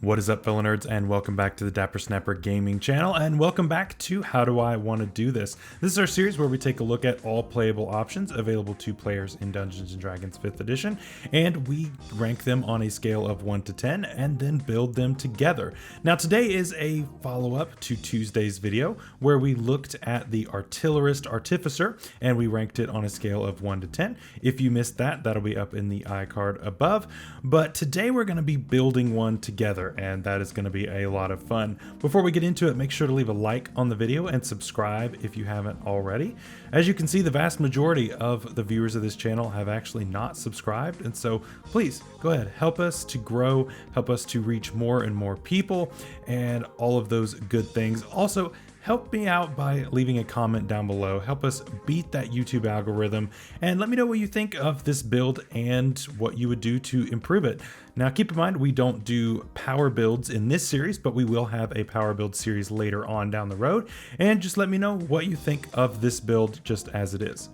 What is up, fellow nerds, and welcome back to the Dapper Snapper Gaming channel, and welcome back to How Do I Want to Do This? This is our series where we take a look at all playable options available to players in Dungeons & Dragons 5th edition, and we rank them on a scale of 1 to 10, and then build them together. Now, today is a follow-up to Tuesday's video, where we looked at the Artillerist Artificer, and we ranked it on a scale of 1 to 10. If you missed that, that'll be up in the iCard above, but today we're going to be building one together, and that is going to be a lot of fun. Before we get into it, make sure to leave a like on the video and subscribe if you haven't already. As you can see, the vast majority of the viewers of this channel have actually not subscribed, and so please go ahead, help us to grow, help us to reach more and more people, and all of those good things. Also, help me out by leaving a comment down below. Help us beat that YouTube algorithm, and let me know what you think of this build and what you would do to improve it. Now, keep in mind, we don't do power builds in this series, but we will have a power build series later on down the road. And just let me know what you think of this build just as it is.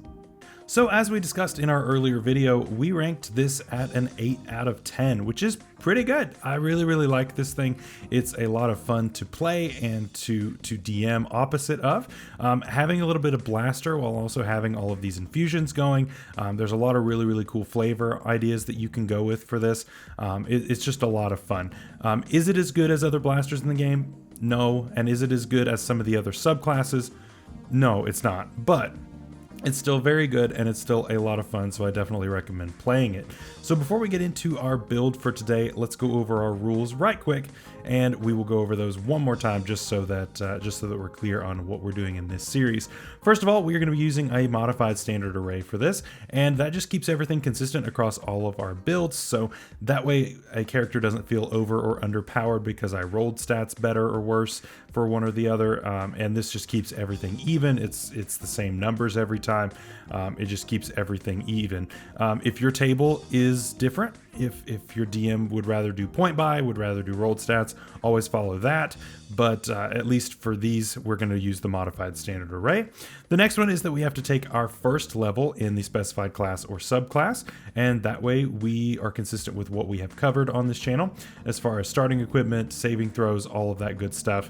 So as we discussed in our earlier video, we ranked this at an 8 out of 10, which is pretty good. I really like this thing. It's a lot of fun to play and to DM opposite of. Having a little bit of blaster while also having all of these infusions going. There's a lot of really cool flavor ideas that you can go with for this. It's just a lot of fun. Is it as good as other blasters in the game? No. And is it as good as some of the other subclasses? No, it's not. But it's still very good, and it's still a lot of fun, so I definitely recommend playing it. So before we get into our build for today, let's go over our rules right quick, and we will go over those one more time just so that we're clear on what we're doing in this series. First of all, we are going to be using a modified standard array for this, and that just keeps everything consistent across all of our builds, so that way a character doesn't feel over or underpowered because I rolled stats better or worse for one or the other, and this just keeps everything even. It's the same numbers every time. It just keeps everything even. If your table is different, if your DM would rather do point buy, would rather do rolled stats, always follow that. But at least for these, we're going to use the modified standard array. The next one is that we have to take our first level in the specified class or subclass, and that way we are consistent with what we have covered on this channel as far as starting equipment, saving throws, all of that good stuff.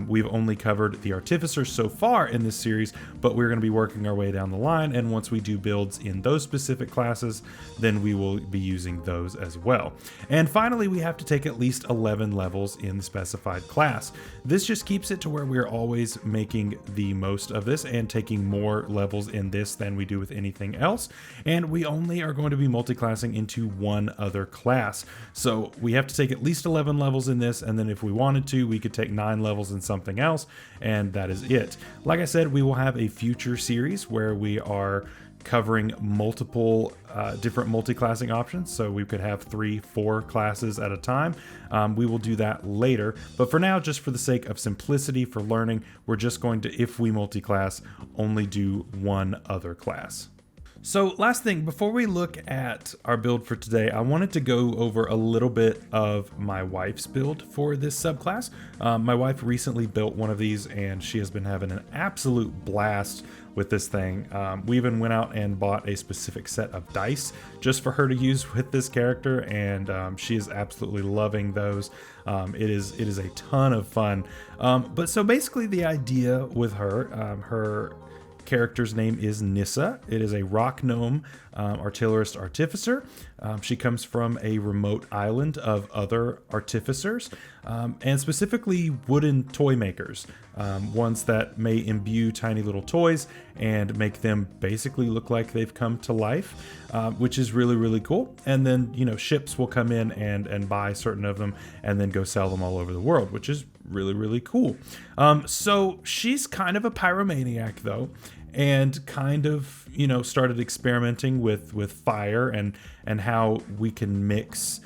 We've only covered the Artificer so far in this series, but we're going to be working our way down the line, and once we do builds in those specific classes, then we will be using those as well. And finally, we have to take at least 11 levels in the specified class. This just keeps it to where we're always making the most of this and taking more levels in this than we do with anything else, and we only are going to be multi-classing into one other class. So we have to take at least 11 levels in this, and then if we wanted to, we could take 9 levels in something else, and that is it. Like I said, we will have a future series where we are covering multiple different multi-classing options, so we could have 3-4 classes at a time. We will do that later, but for now, just for the sake of simplicity for learning, we're just going to, if we multi-class, only do one other class. So last thing, before we look at our build for today, I wanted to go over a little bit of my wife's build for this subclass. My wife recently built one of these, and she has been having an absolute blast with this thing. We even went out and bought a specific set of dice just for her to use with this character, and she is absolutely loving those. It is a ton of fun. But so basically the idea with her, her character's name is Nissa. It is a rock gnome artillerist artificer. She comes from a remote island of other artificers, and specifically wooden toy makers, ones that may imbue tiny little toys and make them basically look like they've come to life, which is really cool. And then, you know, ships will come in and buy certain of them and then go sell them all over the world, which is really cool. So she's kind of a pyromaniac though, and kind of, you know, started experimenting with fire and how we can mix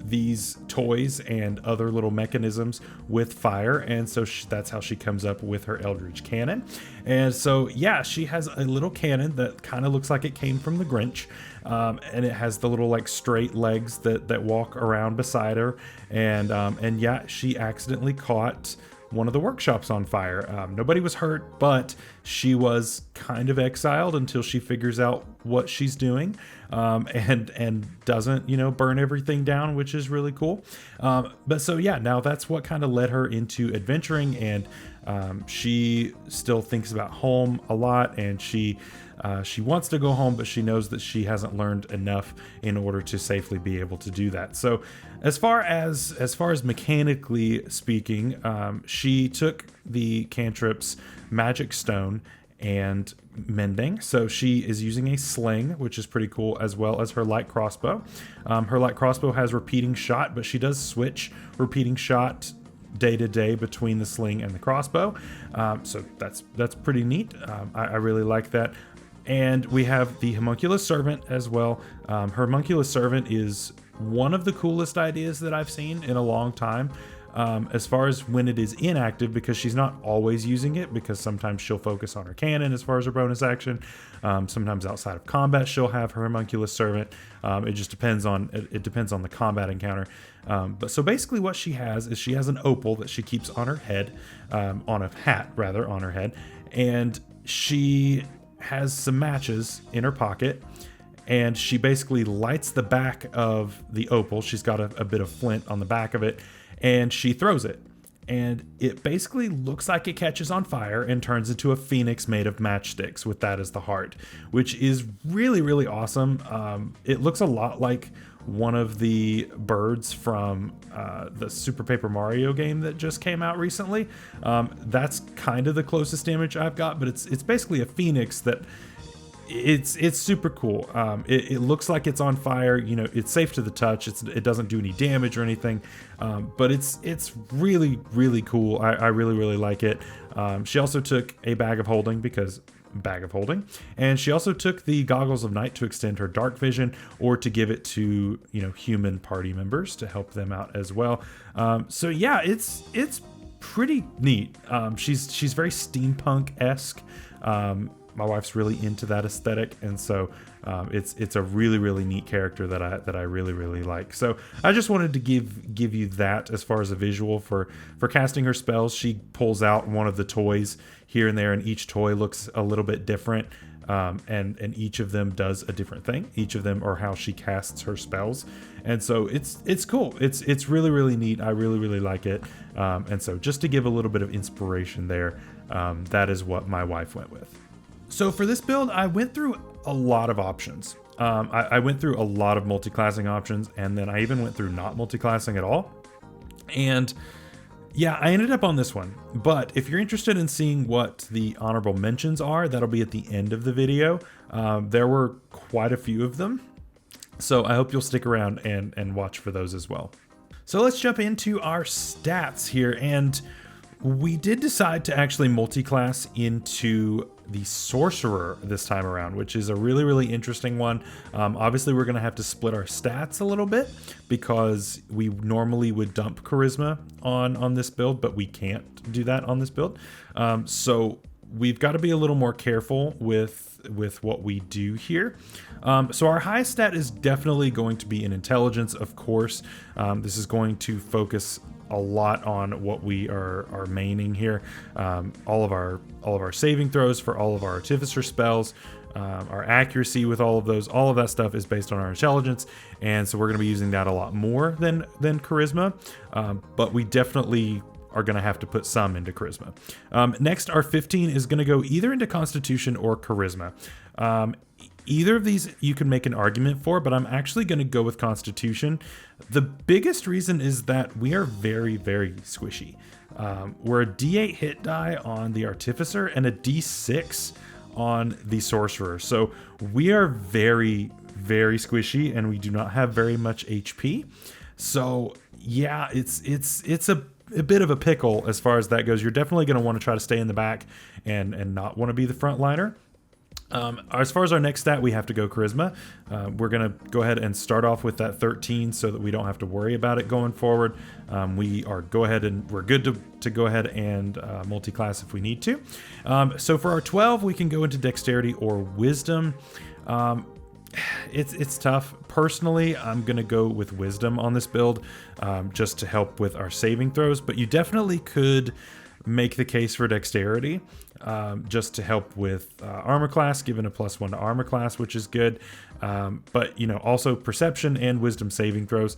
these toys and other little mechanisms with fire, and so that's how she comes up with her Eldritch cannon. And so yeah, she has a little cannon that kind of looks like it came from the Grinch, and it has the little like straight legs that walk around beside her, and yeah, she accidentally caught one of the workshops on fire. Nobody was hurt, but she was kind of exiled until she figures out what she's doing, and doesn't, you know, burn everything down, which is really cool. But so yeah, now that's what kind of led her into adventuring, and she still thinks about home a lot, and she wants to go home, but she knows that she hasn't learned enough in order to safely be able to do that. So as far as mechanically speaking, she took the cantrip's magic stone and mending. So she is using a sling, which is pretty cool, as well as her light crossbow. Her light crossbow has repeating shot, but she does switch repeating shot day to day between the sling and the crossbow. So that's pretty neat. I really like that. And we have the homunculus servant as well. Her homunculus servant is one of the coolest ideas that I've seen in a long time. As far as when it is inactive, because she's not always using it, because sometimes she'll focus on her cannon as far as her bonus action. Sometimes outside of combat she'll have her homunculus servant. It just depends on the combat encounter. But so basically what she has is she has an opal that she keeps on her head, on a hat rather, on her head, and she has some matches in her pocket, and she basically lights the back of the opal. She's got a bit of flint on the back of it, and she throws it, and it basically looks like it catches on fire and turns into a phoenix made of matchsticks with that as the heart, which is really, really awesome. It looks a lot like one of the birds from the Super Paper Mario game that just came out recently. That's kind of the closest image I've got, but it's basically a phoenix that it's super cool. It looks like it's on fire. You know, it's safe to the touch. It doesn't do any damage or anything, but it's really, really cool. I really, really like it. She also took a bag of holding, and she also took the goggles of night to extend her dark vision, or to give it to, you know, human party members to help them out as well. So yeah, it's pretty neat. She's very steampunk-esque. My wife's really into that aesthetic, and so it's a really, really neat character that I really, really like. So I just wanted to give you that as far as a visual for casting her spells. She pulls out one of the toys here and there, and each toy looks a little bit different, and each of them does a different thing. Each of them are how she casts her spells, and so it's cool. It's really, really neat. I really, really like it, and so just to give a little bit of inspiration there, that is what my wife went with. So for this build, I went through a lot of options. I went through a lot of multi-classing options, and then I even went through not multi-classing at all. And yeah, I ended up on this one. But if you're interested in seeing what the honorable mentions are, that'll be at the end of the video. There were quite a few of them, so I hope you'll stick around and watch for those as well. So let's jump into our stats here, and we did decide to actually multi-class into the Sorcerer this time around, which is a really, really interesting one. Obviously, we're going to have to split our stats a little bit, because we normally would dump Charisma on this build, but we can't do that on this build. So we've got to be a little more careful with what we do here. So our highest stat is definitely going to be in Intelligence, of course. This is going to focus a lot on what we are maining here. All of our saving throws for all of our Artificer spells, our accuracy with all of those, all of that stuff is based on our Intelligence, and so we're going to be using that a lot more than Charisma, but we definitely are going to have to put some into Charisma. Next, our 15 is going to go either into Constitution or Charisma. Either of these you can make an argument for, but I'm actually going to go with Constitution. The biggest reason is that we are very, very squishy. We're a D8 hit die on the Artificer and a D6 on the Sorcerer. So we are very, very squishy, and we do not have very much HP. So yeah, it's a bit of a pickle as far as that goes. You're definitely going to want to try to stay in the back and not want to be the front liner. As far as our next stat, we have to go Charisma. We're going to go ahead and start off with that 13 so that we don't have to worry about it going forward. We're good to go ahead and multi-class if we need to. So for our 12, we can go into Dexterity or Wisdom. It's tough. Personally, I'm going to go with Wisdom on this build, just to help with our saving throws, but you definitely could make the case for dexterity, just to help with armor class, given a +1 to armor class, which is good. But also perception and wisdom saving throws.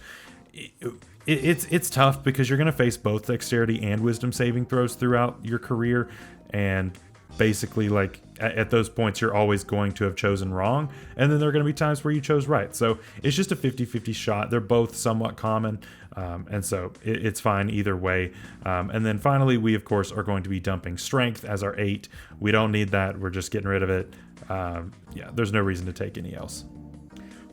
It's tough because you're going to face both dexterity and wisdom saving throws throughout your career, and basically, like, at those points you're always going to have chosen wrong, and then there are going to be times where you chose right. So it's just a 50-50 shot. They're both somewhat common, and so it's fine either way. And then finally, we of course are going to be dumping strength as our 8. We don't need that. We're just getting rid of it. Yeah, there's no reason to take any else.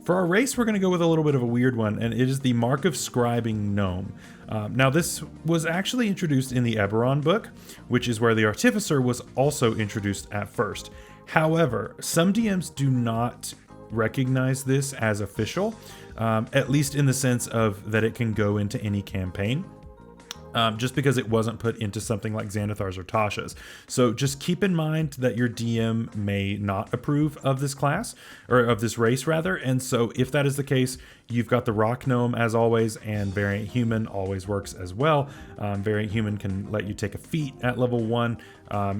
For our race, we're going to go with a little bit of a weird one, and it is the Mark of Scribing Gnome. Now, this was actually introduced in the Eberron book, which is where the Artificer was also introduced at first. However, some DMs do not recognize this as official, at least in the sense of that it can go into any campaign. Just because it wasn't put into something like Xanathar's or Tasha's. So just keep in mind that your DM may not approve of this class, or of this race rather, and so if that is the case, you've got the Rock Gnome as always, and Variant Human always works as well. Variant Human can let you take a feat at level 1.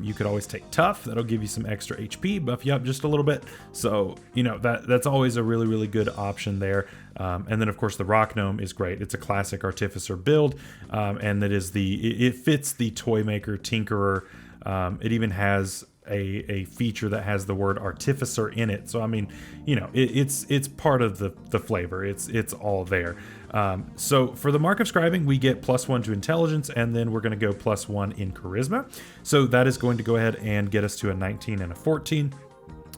You could always take Tough, that'll give you some extra HP, buff you up just a little bit. So, that's always a really, really good option there. And then of course the Rock Gnome is great. It's a classic Artificer build, and it fits the Toymaker Tinkerer. It even has a feature that has the word Artificer in it. So I mean, it's part of the flavor. It's all there. So for the Mark of Scribing, we get +1 to intelligence, and then we're going to go +1 in charisma. So that is going to go ahead and get us to a 19 and a 14.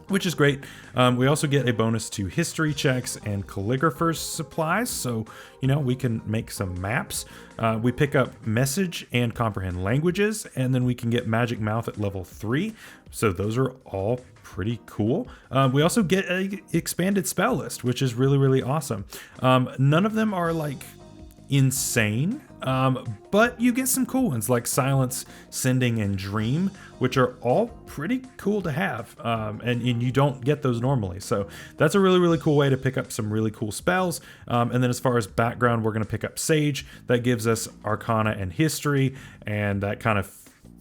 Which is great. We also get a bonus to history checks and calligrapher's supplies, so we can make some maps. We pick up message and comprehend languages, and then we can get magic mouth at level 3. So those are all pretty cool. We also get an expanded spell list, which is really, really awesome. None of them are like insane, but you get some cool ones like Silence, Sending, and Dream, which are all pretty cool to have, and you don't get those normally. So that's a really, really cool way to pick up some really cool spells. And then as far as background, we're going to pick up Sage. That gives us Arcana and History, and that kind of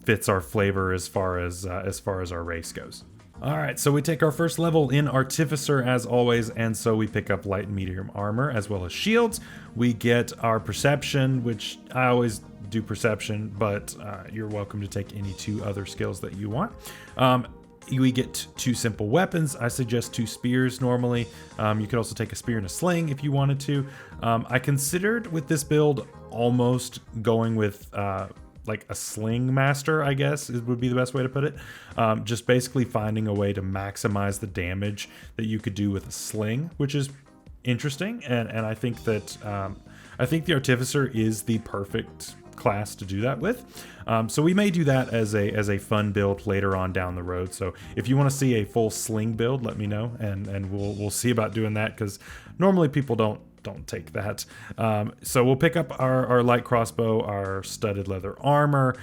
fits our flavor as far as our race goes. All right, so we take our first level in Artificer as always, and so we pick up light and medium armor as well as shields. We get our perception, which I always do perception, but you're welcome to take any 2 other skills that you want. We get 2 simple weapons. I suggest 2 spears normally. You could also take a spear and a sling if you wanted to. I considered with this build almost going with like a sling master, I guess would be the best way to put it. Just basically finding a way to maximize the damage that you could do with a sling, which is interesting. And I think that I think the Artificer is the perfect class to do that with. So we may do that as a fun build later on down the road. So if you want to see a full sling build, let me know, and we'll see about doing that, because normally people don't take that. So we'll pick up our light crossbow, our studded leather armor,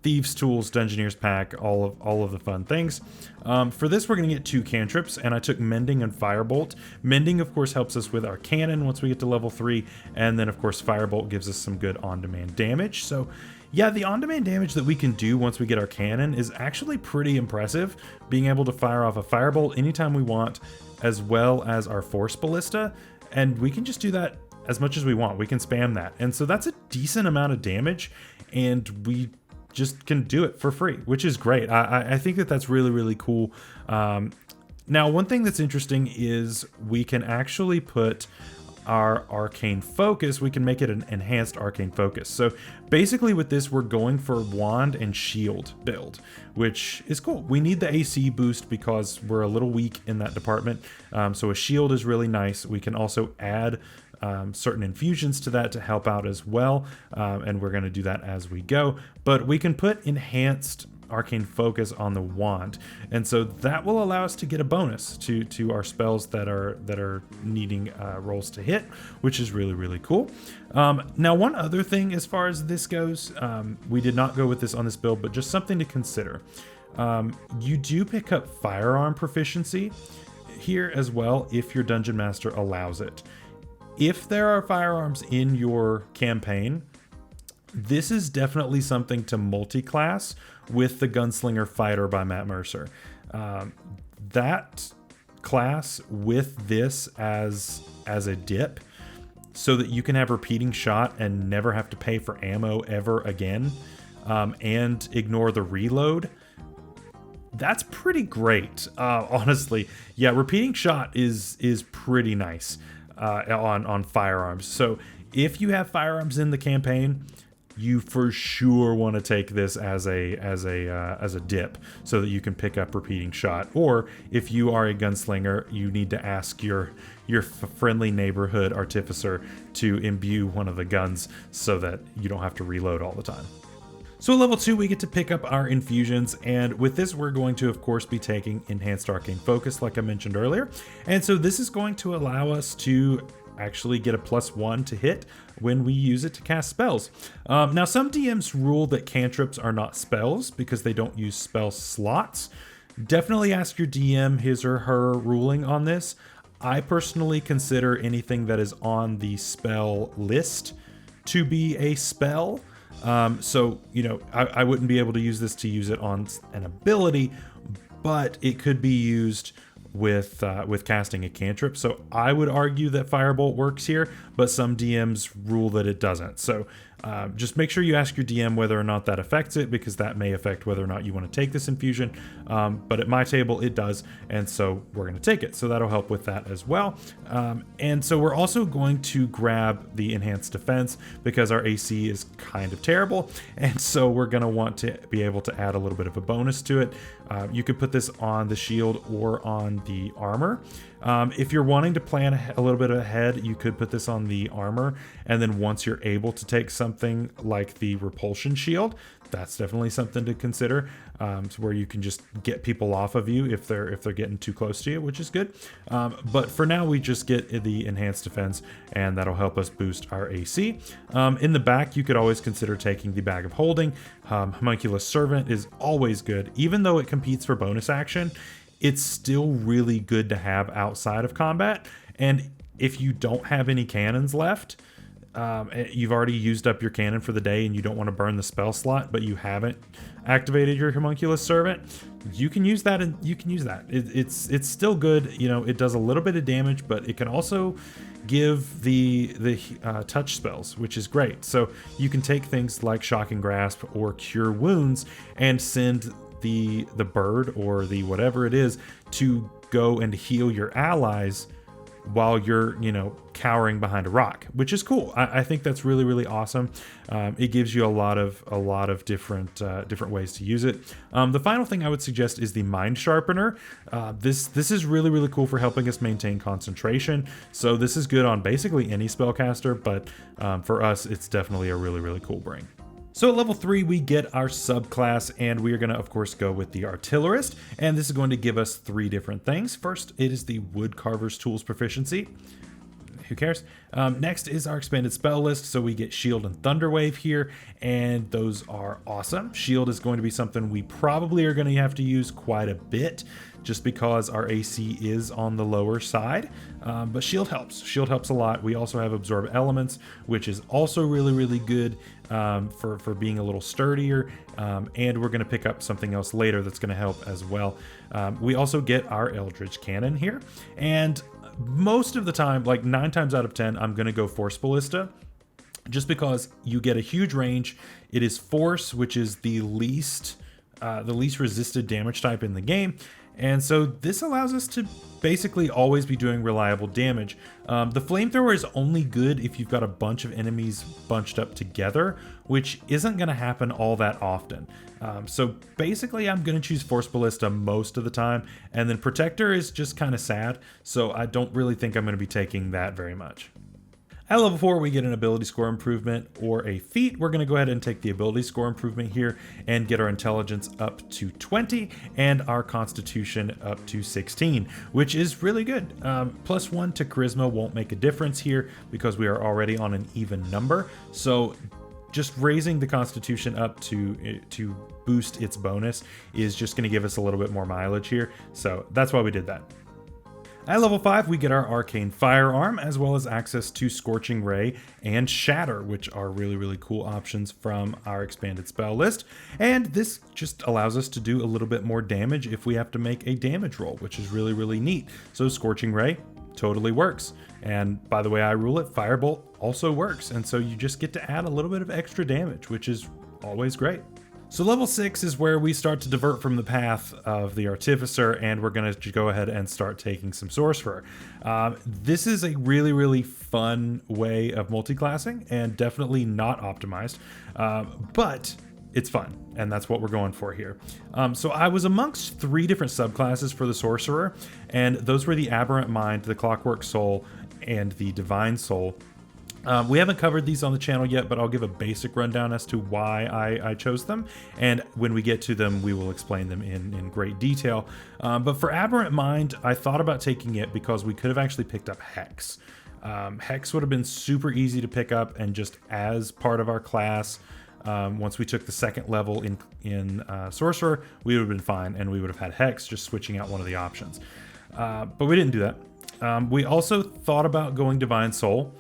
thieves tools, dungeoneer's pack, all of the fun things. For this, we're going to get 2 cantrips, and I took Mending and Firebolt. Mending, of course, helps us with our cannon once we get to level 3, and then of course Firebolt gives us some good on-demand damage. So yeah, the on-demand damage that we can do once we get our cannon is actually pretty impressive, being able to fire off a Firebolt anytime we want, as well as our Force Ballista. And we can just do that as much as we want. We can spam that. And so that's a decent amount of damage, and we just can do it for free, which is great. I think that that's really, really cool. Now, one thing that's interesting is we can actually put our arcane focus, we can make it an enhanced arcane focus. So basically with this, we're going for wand and shield build, which is cool. We need the AC boost because we're a little weak in that department. So a shield is really nice. We can also add certain infusions to that to help out as well. And we're going to do that as we go, but we can put enhanced arcane focus on the wand, and so that will allow us to get a bonus to our spells that are needing rolls to hit, which is really, really cool. Now, one other thing as far as this goes, we did not go with this on this build, but just something to consider. You do pick up firearm proficiency here as well if your dungeon master allows it. If there are firearms in your campaign, this is definitely something to multi-class with the Gunslinger Fighter by Matt Mercer. That class with this as a dip, so that you can have repeating shot and never have to pay for ammo ever again, and ignore the reload. That's pretty great, honestly. Yeah, repeating shot is pretty nice on firearms. So if you have firearms in the campaign, you for sure want to take this as a dip, so that you can pick up repeating shot. Or if you are a gunslinger, you need to ask your friendly neighborhood artificer to imbue one of the guns so that you don't have to reload all the time. So at level 2, we get to pick up our infusions, and with this we're going to of course be taking Enhanced Arcane Focus like I mentioned earlier. And so this is going to allow us to actually get a +1 to hit when we use it to cast spells. Now some DMs rule that cantrips are not spells because they don't use spell slots. Definitely ask your DM his or her ruling on this. I personally consider anything that is on the spell list to be a spell. So, you know, I wouldn't be able to use this to use it on an ability, but it could be used with casting a cantrip. So I would argue that Firebolt works here, but some DMs rule that it doesn't. So just make sure you ask your DM whether or not that affects it, because that may affect whether or not you want to take this infusion. But at my table it does, and so we're going to take it. So that'll help with that as well. And so we're also going to grab the Enhanced Defense because our AC is kind of terrible, and so we're going to want to be able to add a little bit of a bonus to it. You could put this on the shield or on the armor. If you're wanting to plan a little bit ahead, you could put this on the armor, and then once you're able to take something like the repulsion shield, that's definitely something to consider, where you can just get people off of you if they're getting too close to you, which is good. But for now, we just get the Enhanced Defense, and that'll help us boost our AC. In the back, you could always consider taking the Bag of Holding. Homunculus Servant is always good, even though it competes for bonus action. It's still really good to have outside of combat. And if you don't have any cannons left, you've already used up your cannon for the day and you don't want to burn the spell slot, but you haven't activated your Homunculus Servant, you can use that, and you can use that. It's still good. You know, it does a little bit of damage, but it can also give the touch spells, which is great. So you can take things like Shocking Grasp or Cure Wounds and send the bird or the whatever it is to go and heal your allies while you're, you know, cowering behind a rock, which is cool. I think that's really, really awesome. It gives you a lot of different ways to use it. The final thing I would suggest is the Mind Sharpener. This is really, really cool for helping us maintain concentration. So this is good on basically any spellcaster, but for us, it's definitely a really, really cool bring. So at level 3, we get our subclass, and we are going to, of course, go with the Artillerist, and this is going to give us 3 different things. First, it is the Woodcarver's Tools proficiency. Who cares? Next is our expanded spell list, so we get Shield and Thunderwave here, and those are awesome. Shield is going to be something we probably are going to have to use quite a bit, just because our AC is on the lower side, but Shield helps. Shield helps a lot. We also have Absorb Elements, which is also really, really good for being a little sturdier, and we're going to pick up something else later that's going to help as well. We also get our Eldritch Cannon here, and most of the time, like 9 times out of 10, I'm going to go Force Ballista, just because you get a huge range. It is Force, which is the least resisted damage type in the game. And so this allows us to basically always be doing reliable damage. The Flamethrower is only good if you've got a bunch of enemies bunched up together, which isn't going to happen all that often. So basically I'm going to choose Force Ballista most of the time, and then Protector is just kind of sad, so I don't really think I'm going to be taking that very much. At level 4, we get an ability score improvement or a feat. We're going to go ahead and take the ability score improvement here and get our intelligence up to 20 and our constitution up to 16, which is really good. +1 to charisma won't make a difference here because we are already on an even number. So just raising the constitution up to boost its bonus is just going to give us a little bit more mileage here. So that's why we did that. At level 5, we get our Arcane Firearm, as well as access to Scorching Ray and Shatter, which are really, really cool options from our expanded spell list. And this just allows us to do a little bit more damage if we have to make a damage roll, which is really, really neat. So Scorching Ray totally works. And by the way I rule it, Firebolt also works. And so you just get to add a little bit of extra damage, which is always great. So level 6 is where we start to divert from the path of the Artificer, and we're going to go ahead and start taking some Sorcerer. This is a really, really fun way of multi-classing, and definitely not optimized, but it's fun, and that's what we're going for here. So I was amongst 3 different subclasses for the Sorcerer, and those were the Aberrant Mind, the Clockwork Soul, and the Divine Soul. We haven't covered these on the channel yet, but I'll give a basic rundown as to why I chose them. And when we get to them, we will explain them in great detail. But for Aberrant Mind, I thought about taking it because we could have actually picked up Hex. Hex would have been super easy to pick up and just as part of our class. Once we took the 2nd level in Sorcerer, we would have been fine, and we would have had Hex, just switching out one of the options. But we didn't do that. We also thought about going Divine Soul.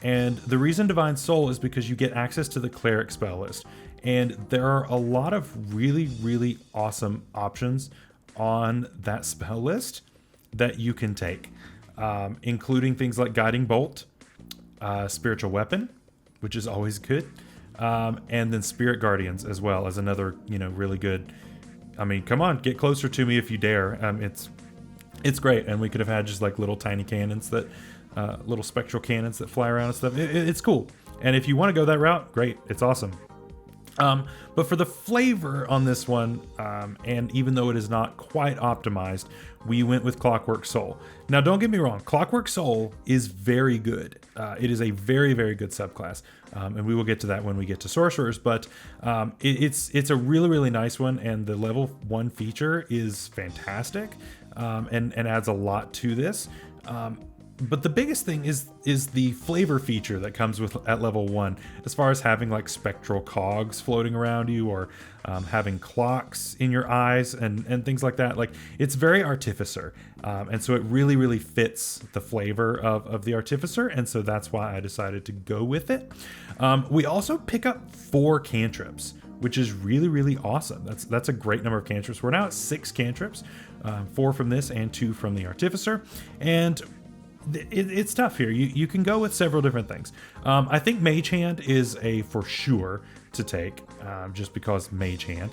And the reason Divine Soul is because you get access to the Cleric spell list. And there are a lot of really, really awesome options on that spell list that you can take, including things like Guiding Bolt, Spiritual Weapon, which is always good, and then Spirit Guardians as well as another, really good. I mean, come on, get closer to me if you dare. It's great, and we could have had just like little tiny cannons that. Little spectral cannons that fly around and stuff. It's cool. And if you want to go that route, great. It's awesome. But for the flavor on this one, and even though it is not quite optimized, we went with Clockwork Soul. Now, don't get me wrong. Clockwork Soul is very good. It is a very, very good subclass. And we will get to that when we get to Sorcerers. But it's a really, really nice one. And the level 1 feature is fantastic and adds a lot to this. But the biggest thing is the flavor feature that comes with at level 1, as far as having like spectral cogs floating around you, or having clocks in your eyes and things like that. Like, it's very Artificer, and so it really, really fits the flavor of the Artificer, and so that's why I decided to go with it. We also pick up 4 cantrips, which is really, really awesome. That's a great number of cantrips. We're now at 6 cantrips, 4 from this and 2 from the Artificer, and it's tough here. You can go with several different things. I think Mage Hand is a for sure to take, just because Mage Hand.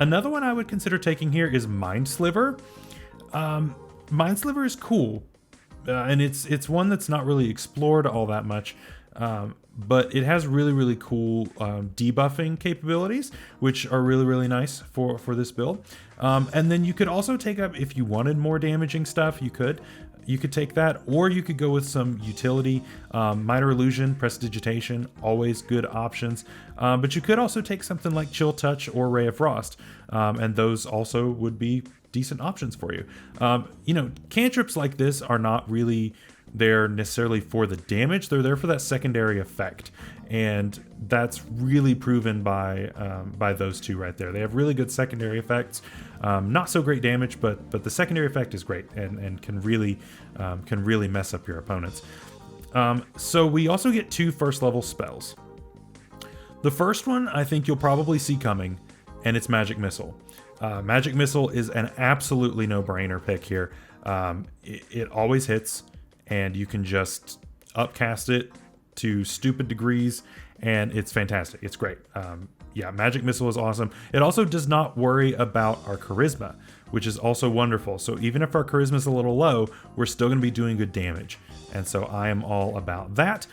Another one I would consider taking here is Mind Sliver. Mind Sliver is cool, and it's one that's not really explored all that much. But it has really, really cool debuffing capabilities, which are really, really nice for this build. And then you could also take up, if you wanted more damaging stuff, you could take that, or you could go with some utility. Minor Illusion, Prestidigitation, always good options. But you could also take something like Chill Touch or Ray of Frost, and those also would be decent options for you. Cantrips like this are not really there necessarily for the damage. They're there for that secondary effect, and that's really proven by those 2 right there. They have really good secondary effects. Not so great damage, but the secondary effect is great and can really mess up your opponents. So we also get 2 first level spells. The first one I think you'll probably see coming, and it's Magic Missile. Magic Missile is an absolutely no-brainer pick here. It always hits, and you can just upcast it to stupid degrees, and it's fantastic. It's great. Yeah, Magic Missile is awesome. It also does not worry about our charisma, which is also wonderful. So even if our charisma is a little low, we're still going to be doing good damage. And so I am all about that.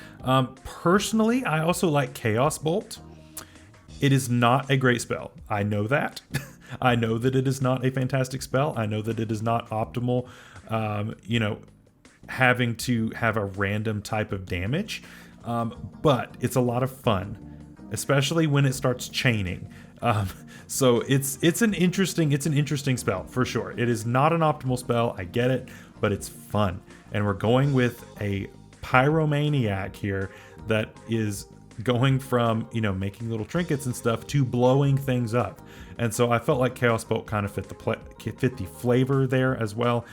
Personally, I also like Chaos Bolt. It is not a great spell. I know that. I know that it is not a fantastic spell. I know that it is not optimal, having to have a random type of damage. But it's a lot of fun, especially when it starts chaining. So it's an interesting spell for sure. It is not an optimal spell, I get it, but it's fun. And we're going with a Pyromaniac here that is going from, you know, making little trinkets and stuff to blowing things up. And so I felt like Chaos Bolt kind of fit the flavor there as well.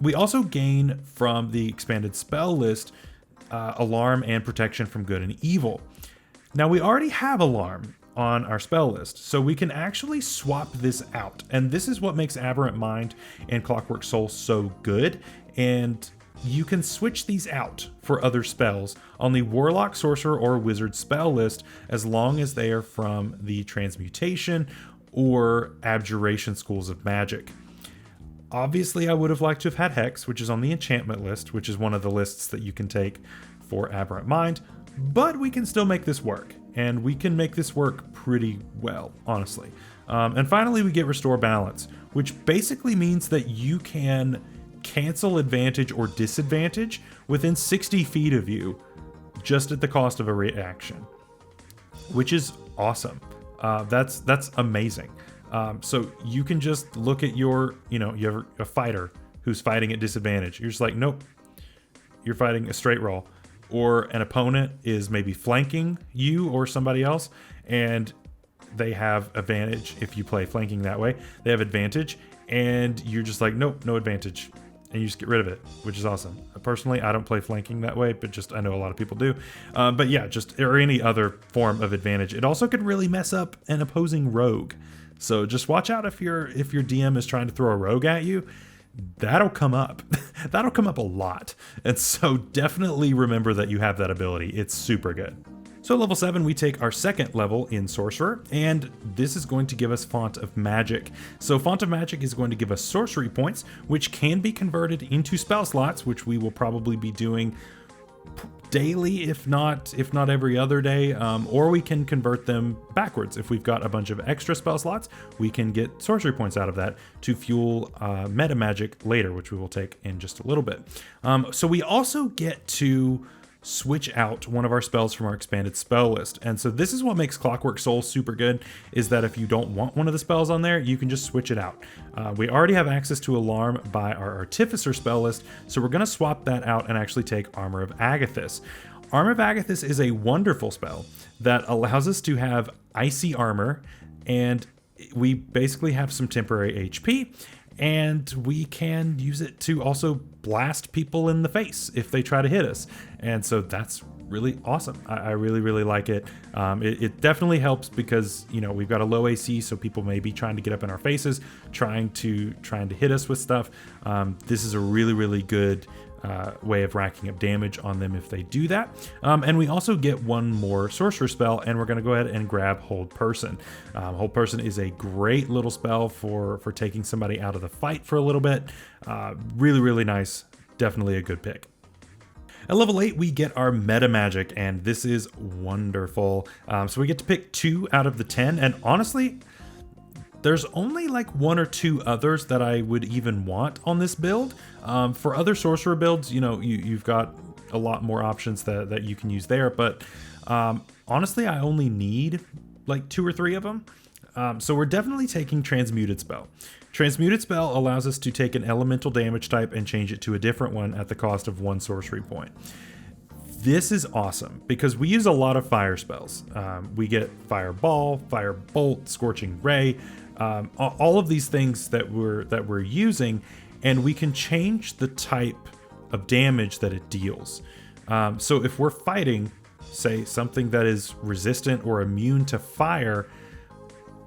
We also gain from the expanded spell list Alarm and Protection from Good and Evil. Now we already have Alarm on our spell list, so we can actually swap this out. And this is what makes Aberrant Mind and Clockwork Soul so good. And you can switch these out for other spells on the Warlock, Sorcerer, or Wizard spell list as long as they are from the Transmutation or Abjuration schools of magic. Obviously, I would have liked to have had Hex, which is on the enchantment list, which is one of the lists that you can take for Aberrant Mind, but we can still make this work, and we can make this work pretty well, honestly. And finally, we get Restore Balance, which basically means that you can cancel advantage or disadvantage within 60 feet of you, just at the cost of a reaction, which is awesome. That's amazing. So you can just look at your, you know, you have a fighter who's fighting at disadvantage. You're just like, nope, you're fighting a straight roll. Or an opponent is maybe flanking you or somebody else, and they have advantage. If you play flanking that way, they have advantage, and you're just like, nope, no advantage. And you just get rid of it, which is awesome. Personally, I don't play flanking that way, but just I know a lot of people do. But yeah, just or any other form of advantage. It also could really mess up an opposing rogue. So just watch out if your DM is trying to throw a rogue at you. That'll come up. That'll come up a lot. And so definitely remember that you have that ability. It's super good. So level 7, we take our second level in Sorcerer, and this is going to give us Font of Magic. So Font of Magic is going to give us sorcery points, which can be converted into spell slots, which we will probably be doing daily, if not every other day, or we can convert them backwards. If we've got a bunch of extra spell slots, we can get sorcery points out of that to fuel meta magic later, which we will take in just a little bit. So we also get to switch out one of our spells from our expanded spell list. And so this is what makes Clockwork Soul super good, is that if you don't want one of the spells on there, you can just switch it out. We already have access to Alarm by our Artificer spell list, so we're going to swap that out and actually take Armor of Agathis. Armor of Agathis is a wonderful spell that allows us to have icy armor, and we basically have some temporary HP, and we can use it to also blast people in the face if they try to hit us. And so that's really awesome. I really, really like it. It definitely helps because, you know, we've got a low AC, so people may be trying to get up in our faces, trying to hit us with stuff. This is a really, really good way of racking up damage on them if they do that. And we also get one more sorcerer spell, and we're going to go ahead and grab Hold Person. Hold Person is a great little spell for taking somebody out of the fight for a little bit. Really, really nice. Definitely a good pick. At level 8, we get our meta magic, and this is wonderful. So we get to pick 2 out of the 10, and honestly, there's only like 1 or 2 others that I would even want on this build. For other sorcerer builds, you know, you've got a lot more options that you can use there, but honestly, I only need like 2 or 3 of them. So we're definitely taking Transmuted Spell. Transmuted Spell allows us to take an elemental damage type and change it to a different one at the cost of 1 sorcery point. This is awesome because we use a lot of fire spells. We get Fireball, Firebolt, Scorching Ray, all of these things that we're using, and we can change the type of damage that it deals. So if we're fighting, say, something that is resistant or immune to fire,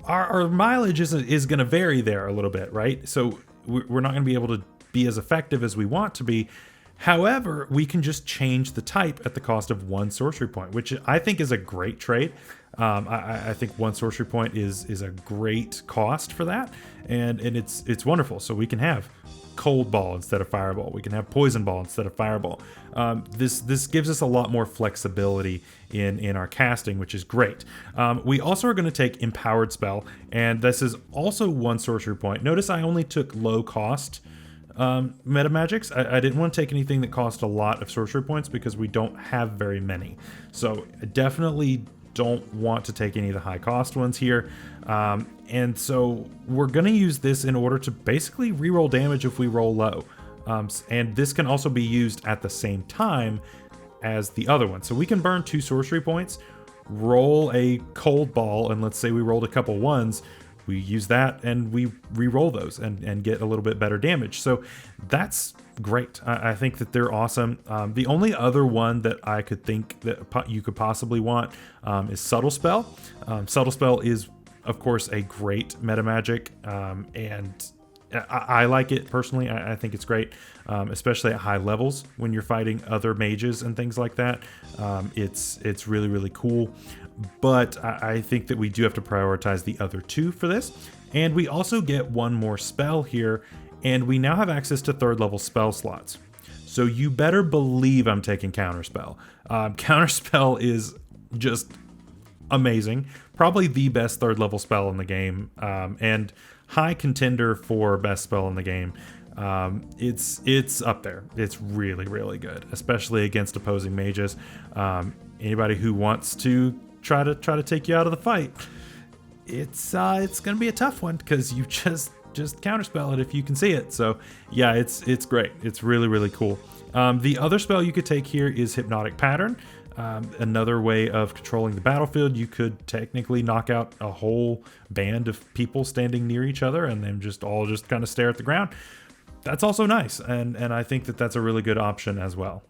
our mileage is going to vary there a little bit, right? So we're not going to be able to be as effective as we want to be. However, we can just change the type at the cost of 1 sorcery point, which I think is a great trade. I think 1 sorcery point is a great cost for that, and it's wonderful. So we can have Cold Ball instead of Fireball. We can have Poison Ball instead of Fireball. This gives us a lot more flexibility in our casting, which is great. We also are going to take Empowered Spell, and this is also 1 sorcery point. Notice I only took low cost meta magics. I didn't want to take anything that cost a lot of sorcery points because we don't have very many. So I definitely don't want to take any of the high cost ones here. And so we're going to use this in order to basically reroll damage if we roll low. And this can also be used at the same time as the other one. So we can burn 2 sorcery points, roll a cold ball, and let's say we rolled a couple ones, we use that and we re-roll those and get a little bit better damage. So that's great. I think that they're awesome. The only other one that I could think that you could possibly want is Subtle Spell. Subtle Spell is, of course, a great meta magic, and I like it personally. I think it's great, especially at high levels when you're fighting other mages and things like that. It's really, really cool. But I think that we do have to prioritize the other 2 for this. And we also get 1 more spell here, and we now have access to 3rd level spell slots. So you better believe I'm taking Counterspell. Counterspell is just amazing. Probably the best 3rd level spell in the game, and high contender for best spell in the game. It's up there. It's really, really good, especially against opposing mages. Anybody who wants to try to take you out of the fight, it's gonna be a tough one because you just counterspell it if you can see it. So yeah, it's great. It's really, really cool. The other spell you could take here is Hypnotic Pattern. Another way of controlling the battlefield. You could technically knock out a whole band of people standing near each other and then just kind of stare at the ground. That's also nice, and I think that that's a really good option as well.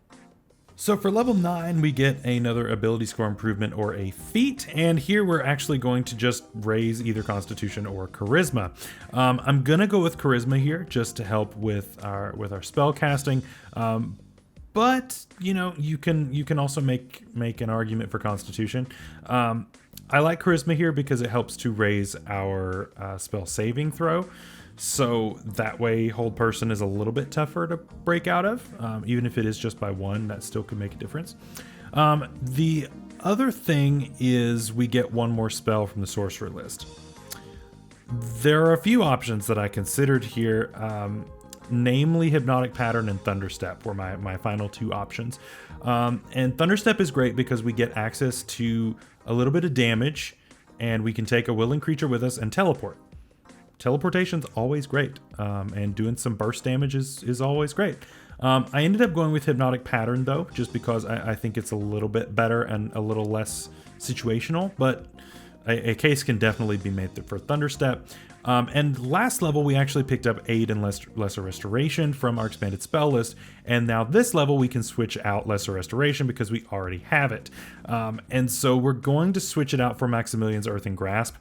So for level 9, we get another ability score improvement or a feat, and here we're actually going to just raise either Constitution or Charisma. I'm gonna go with Charisma here just to help with our spell casting. But you know, you can also make an argument for Constitution. I like Charisma here because it helps to raise our spell saving throw. So that way Hold Person is a little bit tougher to break out of. Even if it is just by 1, that still could make a difference. The other thing is we get 1 more spell from the Sorcerer list. There are a few options that I considered here. Namely Hypnotic Pattern and Thunderstep were my final 2 options. And Thunderstep is great because we get access to a little bit of damage, and we can take a willing creature with us and teleport. Teleportation's always great, and doing some burst damage is always great. I ended up going with Hypnotic Pattern though, just because I think it's a little bit better and a little less situational, but a case can definitely be made for Thunderstep. And last level, we actually picked up Aid and Lesser Restoration from our expanded spell list. And now this level, we can switch out Lesser Restoration because we already have it. And so we're going to switch it out for Maximilian's Earthen Grasp.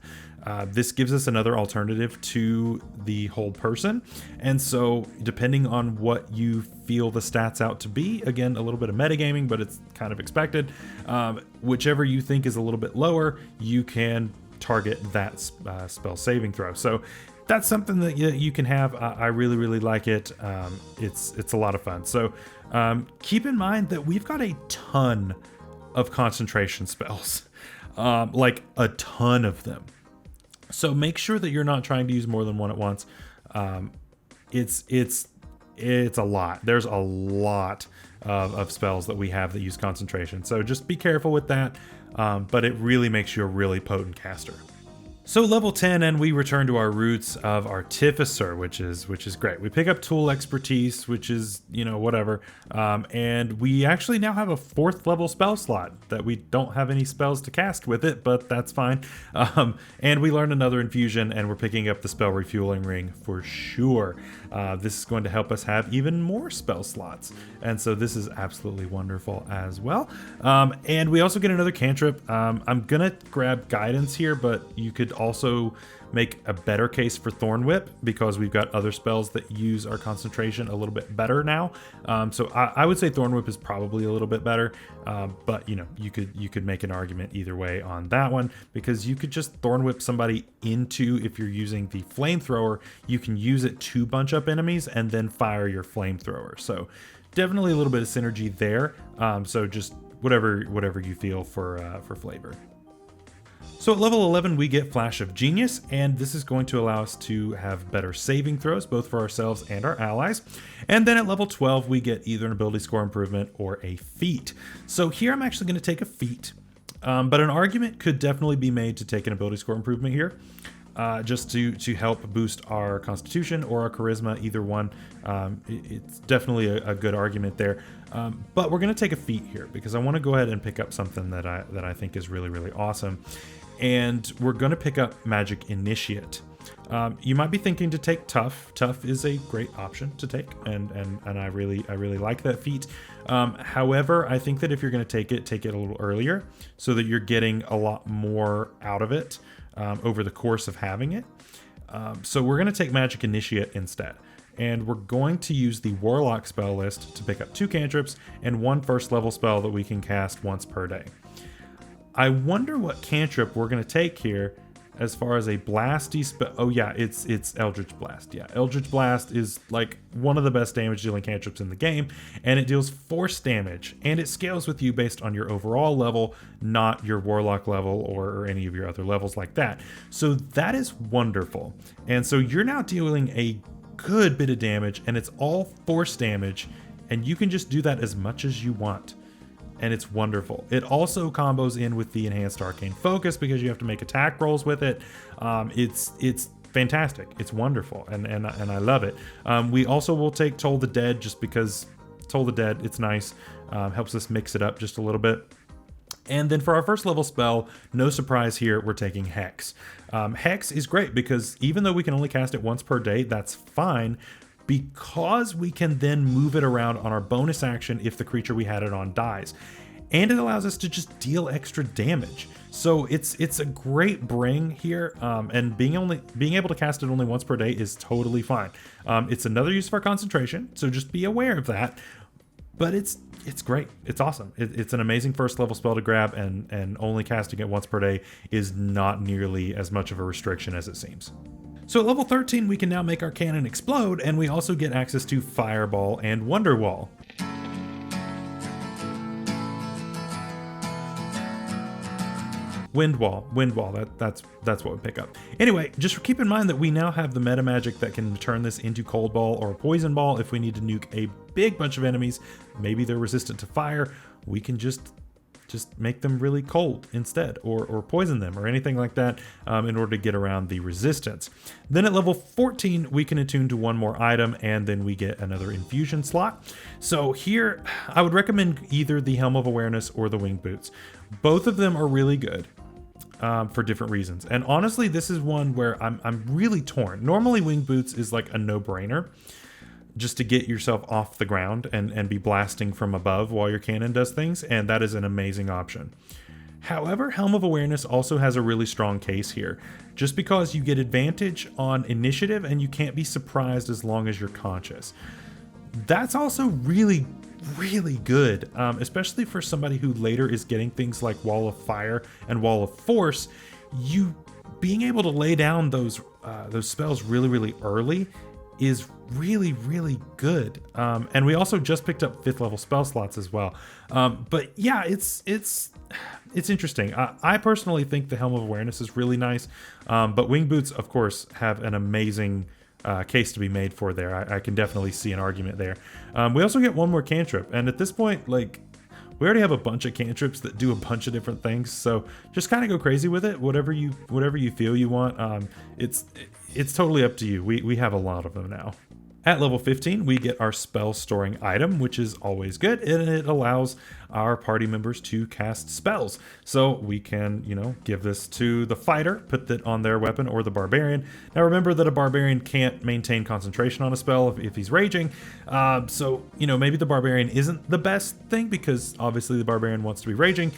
This gives us another alternative to the Hold Person. And so depending on what you feel the stats out to be, again, a little bit of metagaming, but it's kind of expected. Whichever you think is a little bit lower, you can target that spell saving throw. So that's something that you can have. I really, really like it. It's a lot of fun. So keep in mind that we've got a ton of concentration spells, like a ton of them. So make sure that you're not trying to use more than 1 at once. It's a lot. There's a lot of spells that we have that use concentration. So just be careful with that. But it really makes you a really potent caster. So level 10, and we return to our roots of Artificer, which is great. We pick up Tool Expertise, which is, you know, whatever. And we actually now have a 4th level spell slot that we don't have any spells to cast with it, but that's fine. And we learn another infusion, and we're picking up the Spell Refueling Ring for sure. This is going to help us have even more spell slots. And so this is absolutely wonderful as well. And we also get another cantrip. I'm gonna grab Guidance here, but you could also make a better case for Thorn Whip because we've got other spells that use our concentration a little bit better now. So I would say Thorn Whip is probably a little bit better, but you know, you could make an argument either way on that one because you could just Thorn Whip somebody into, if you're using the flamethrower, you can use it to bunch up enemies and then fire your flamethrower. So definitely a little bit of synergy there. So just whatever you feel for flavor. So at level 11, we get Flash of Genius, and this is going to allow us to have better saving throws, both for ourselves and our allies. And then at level 12, we get either an ability score improvement or a feat. So here I'm actually going to take a feat, but an argument could definitely be made to take an ability score improvement here. just to help boost our constitution or our charisma, either one. It's definitely a good argument there. But we're going to take a feat here because I want to go ahead and pick up something that I think is really, really awesome. And we're going to pick up Magic Initiate. You might be thinking to take Tough. Tough is a great option to take, and I really like that feat. However, I think that if you're going to take it a little earlier so that you're getting a lot more out of it over the course of having it. So we're going to take Magic Initiate instead. And we're going to use the Warlock spell list to pick up 2 cantrips and 1 first level spell that we can cast once per day. I wonder what cantrip we're going to take here as far as a blasty spell. Oh yeah, it's Eldritch Blast. Yeah, Eldritch Blast is like one of the best damage dealing cantrips in the game, and it deals force damage, and it scales with you based on your overall level, not your Warlock level or any of your other levels like that. So that is wonderful. And so you're now dealing a good bit of damage, and it's all force damage, and you can just do that as much as you want. And it's wonderful. It also combos in with the enhanced arcane focus because you have to make attack rolls with it. It's fantastic. It's wonderful, and I love it. We also will take Toll the Dead just because Toll the Dead, it's nice. Helps us mix it up just a little bit. And then for our first level spell, no surprise here, we're taking Hex. Hex is great because even though we can only cast it once per day, that's fine, because we can then move it around on our bonus action if the creature we had it on dies. And it allows us to just deal extra damage. So it's a great bring here, and being able to cast it only once per day is totally fine. It's another use of our concentration, so just be aware of that. But it's great. It's awesome. It's an amazing first level spell to grab, and only casting it once per day is not nearly as much of a restriction as it seems. So at level 13, we can now make our cannon explode, and we also get access to Fireball and Wonderwall. Windwall, that's what we pick up. Anyway, just keep in mind that we now have the meta magic that can turn this into Cold Ball or Poison Ball if we need to nuke a big bunch of enemies. Maybe they're resistant to fire. We can just make them really cold instead, or poison them or anything like that in order to get around the resistance. Then at level 14, we can attune to 1 more item, and then we get another infusion slot. So here, I would recommend either the Helm of Awareness or the Winged Boots. Both of them are really good for different reasons. And honestly, this is one where I'm really torn. Normally, Winged Boots is like a no-brainer, just to get yourself off the ground and be blasting from above while your cannon does things, and that is an amazing option. However, Helm of Awareness also has a really strong case here, just because you get advantage on initiative and you can't be surprised as long as you're conscious. That's also really good, especially for somebody who later is getting things like Wall of Fire and Wall of Force. You being able to lay down those spells really early is really good. And we also just picked up 5th level spell slots as well. But yeah, it's interesting. I personally think the Helm of Awareness is really nice, but Winged Boots, of course, have an amazing case to be made for there. I can definitely see an argument there. We also get 1 more cantrip, and at this point, like, we already have a bunch of cantrips that do a bunch of different things, so just kind of go crazy with it. Whatever you feel you want. It's totally up to you. We have a lot of them now. At level 15, we get our spell storing item, which is always good, and it allows our party members to cast spells. So we can, give this to the fighter, put that on their weapon, or the barbarian. Now remember that a barbarian can't maintain concentration on a spell if he's raging. So maybe the barbarian isn't the best thing because obviously the barbarian wants to be raging.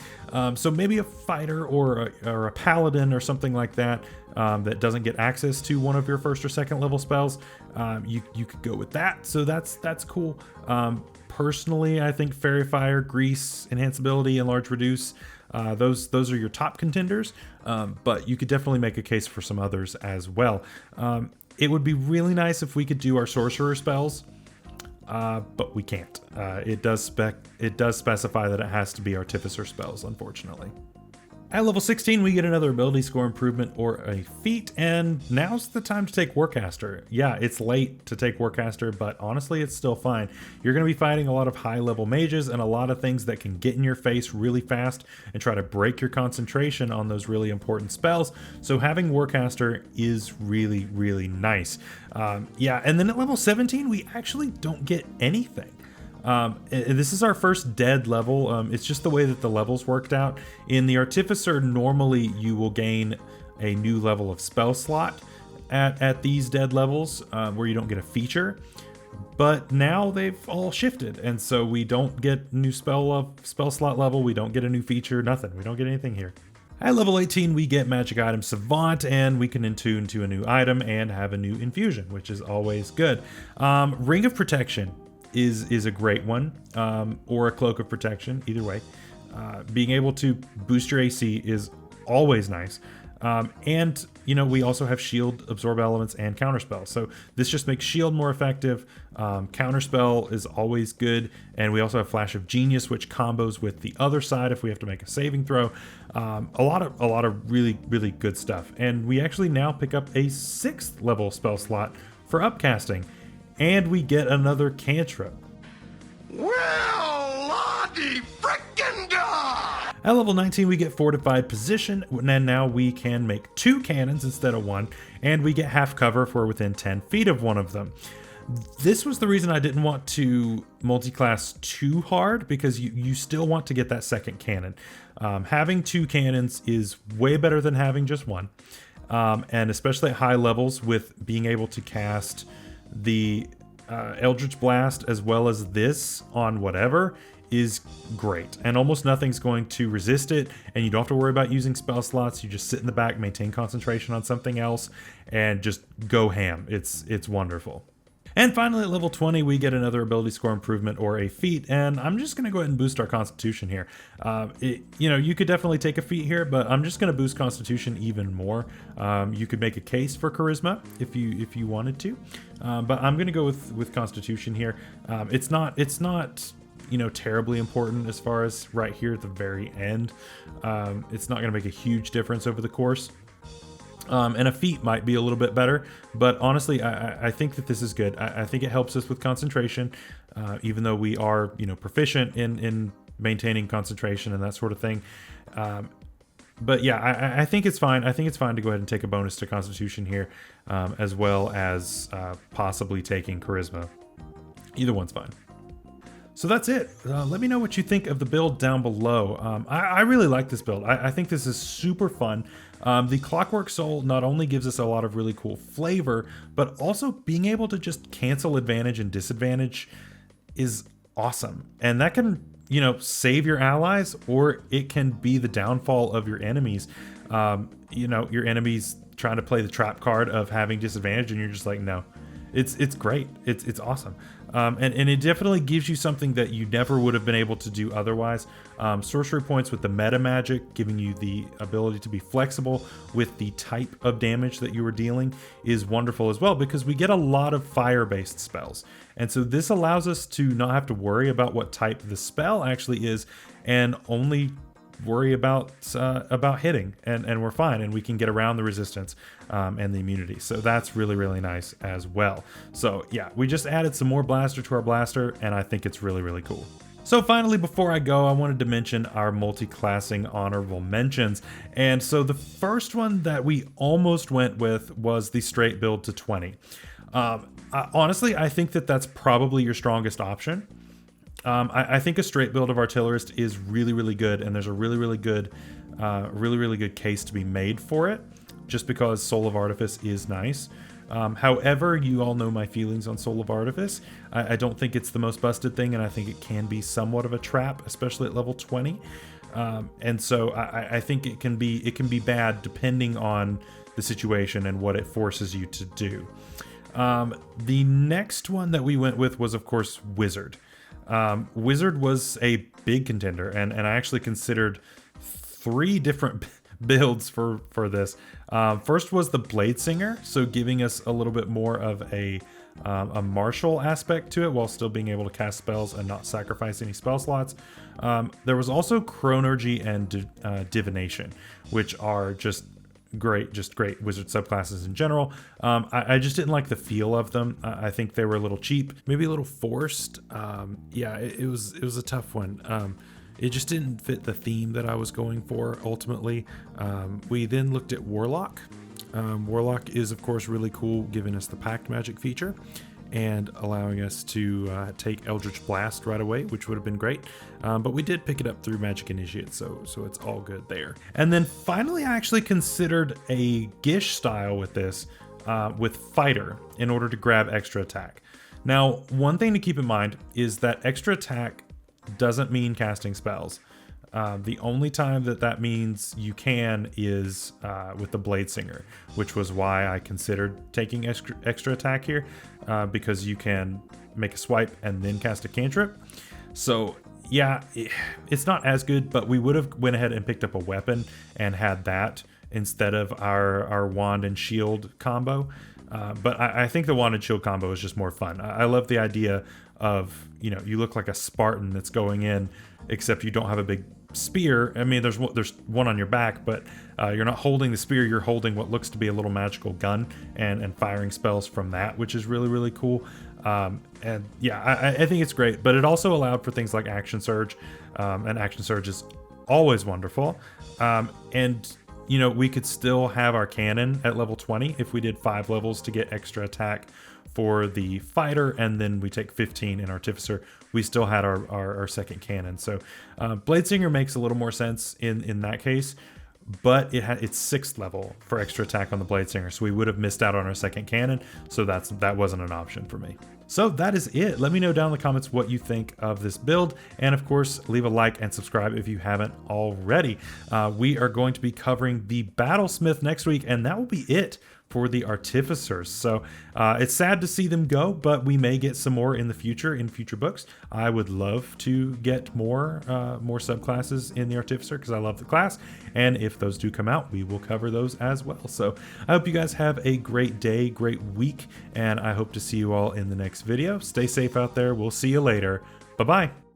So maybe a fighter or a paladin or something like that that doesn't get access to one of your first or second level spells, you could go with that. So that's cool. Personally, I think Fairy Fire, Grease, Enhanceability, and Large Reduce, those are your top contenders, but you could definitely make a case for some others as well. It would be really nice if we could do our Sorcerer spells, but we can't. It does specify that it has to be Artificer spells, unfortunately. At level 16, we get another ability score improvement or a feat, and now's the time to take Warcaster. Yeah, it's late to take Warcaster, but honestly, it's still fine. You're going to be fighting a lot of high-level mages and a lot of things that can get in your face really fast and try to break your concentration on those really important spells, so having Warcaster is really, really nice. Yeah, and then at level 17, we actually don't get anything. This is our first dead level. It's just the way that the levels worked out. In the Artificer, normally you will gain a new level of spell slot at these dead levels where you don't get a feature. But now they've all shifted, and so we don't get new spell slot level, we don't get a new feature, nothing. We don't get anything here. At level 18, we get Magic Item Savant, and we can attune to a new item and have a new infusion, which is always good. Ring of Protection is a great one, or a Cloak of Protection, either way. Being able to boost your AC is always nice. And, you know, we also have Shield, Absorb Elements, and Counterspell. So this just makes Shield more effective. Counterspell is always good. And we also have Flash of Genius, which combos with the other side if we have to make a saving throw. A lot of really, really good stuff. And we actually now pick up a 6th level spell slot for upcasting. And we get another Cantrip. Well, Lottie frickin' God! At level 19, we get Fortified Position, and now we can make 2 cannons instead of 1, and we get half cover if we're within 10 feet of one of them. This was the reason I didn't want to multi-class too hard, because you still want to get that second cannon. Having 2 cannons is way better than having just 1, and especially at high levels with being able to cast the Eldritch Blast as well as this on whatever is great, and almost nothing's going to resist it, and you don't have to worry about using spell slots. You just sit in the back, maintain concentration on something else, and just go ham. It's wonderful. And finally, at level 20, we get another ability score improvement or a feat, and I'm just going to go ahead and boost our Constitution here. You know, you could definitely take a feat here, but I'm just going to boost Constitution even more. You could make a case for Charisma if you wanted to, but I'm going to go with Constitution here. It's not you know, terribly important as far as right here at the very end. It's not going to make a huge difference over the course. And a feat might be a little bit better, but honestly, I think that this is good. I think it helps us with concentration, even though we are, you know, proficient in maintaining concentration and that sort of thing. But yeah, I think it's fine. I think it's fine to go ahead and take a bonus to Constitution here, as well as possibly taking Charisma. Either one's fine. So that's it. Let me know what you think of the build down below. I really like this build. I think this is super fun. The Clockwork Soul not only gives us a lot of really cool flavor, but also being able to just cancel advantage and disadvantage is awesome. And that can, you know, save your allies, or it can be the downfall of your enemies. You know, your enemies trying to play the trap card of having disadvantage, and you're just like, no. It's great. It's awesome. And it definitely gives you something that you never would have been able to do otherwise. Sorcery points with the meta magic, giving you the ability to be flexible with the type of damage that you were dealing, is wonderful as well, because we get a lot of fire-based spells. And so this allows us to not have to worry about what type the spell actually is, and only worry about hitting, and we're fine, and we can get around the resistance and the immunity. So that's really, really nice as well. So yeah, we just added some more blaster to our blaster, and I think it's really, really cool. So finally, before I go, I wanted to mention our multi-classing honorable mentions. And so the first one that we almost went with was the straight build to 20. Honestly, I think that that's probably your strongest option. I think a straight build of Artillerist is really, really good, and there's a really, really good case to be made for it, just because Soul of Artifice is nice. However, you all know my feelings on Soul of Artifice. I don't think it's the most busted thing, and I think it can be somewhat of a trap, especially at level 20. And so I think it can be bad depending on the situation and what it forces you to do. The next one that we went with was, of course, Wizard. Wizard was a big contender, and I actually considered 3 different builds for this. First was the Blade Singer, so giving us a little bit more of a a martial aspect to it while still being able to cast spells and not sacrifice any spell slots. There was also Chronergy and Divination, which are just great wizard subclasses in general. I just didn't like the feel of them. I think they were a little cheap, maybe a little forced. Yeah, it was a tough one. It just didn't fit the theme that I was going for ultimately. We then looked at Warlock. Warlock is of course really cool, giving us the Pact Magic feature and allowing us to take Eldritch Blast right away, which would have been great. But we did pick it up through Magic Initiate, so it's all good there. And then finally, I actually considered a Gish style with this, with Fighter, in order to grab extra attack. Now, one thing to keep in mind is that extra attack doesn't mean casting spells. The only time that means you can is with the Bladesinger, which was why I considered taking extra attack here, because you can make a swipe and then cast a cantrip. So yeah, it's not as good, but we would have went ahead and picked up a weapon and had that instead of our wand and shield combo. But I think the wand and shield combo is just more fun. I love the idea of, you know, you look like a Spartan that's going in, except you don't have a big spear. I mean, there's one on your back, but you're not holding the spear, you're holding what looks to be a little magical gun and firing spells from that, which is really cool. And yeah, I think it's great, but it also allowed for things like Action Surge, and Action Surge is always wonderful. And you know, we could still have our cannon at level 20 if we did 5 levels to get extra attack for the fighter, and then we take 15 in Artificer. We still had our second cannon. So Bladesinger makes a little more sense in that case, but it's 6th level for extra attack on the Bladesinger, so we would have missed out on our second cannon, so that wasn't an option for me. So that is it. Let me know down in the comments what you think of this build, and of course leave a like and subscribe if you haven't already. We are going to be covering the Battlesmith next week, and that will be it for the Artificers. So it's sad to see them go, but we may get some more in the future, in future books. I would love to get more subclasses in the Artificer because I love the class, and if those do come out, we will cover those as well. So I hope you guys have a great day, great week, and I hope to see you all in the next video. Stay safe out there. We'll see you later. Bye-bye.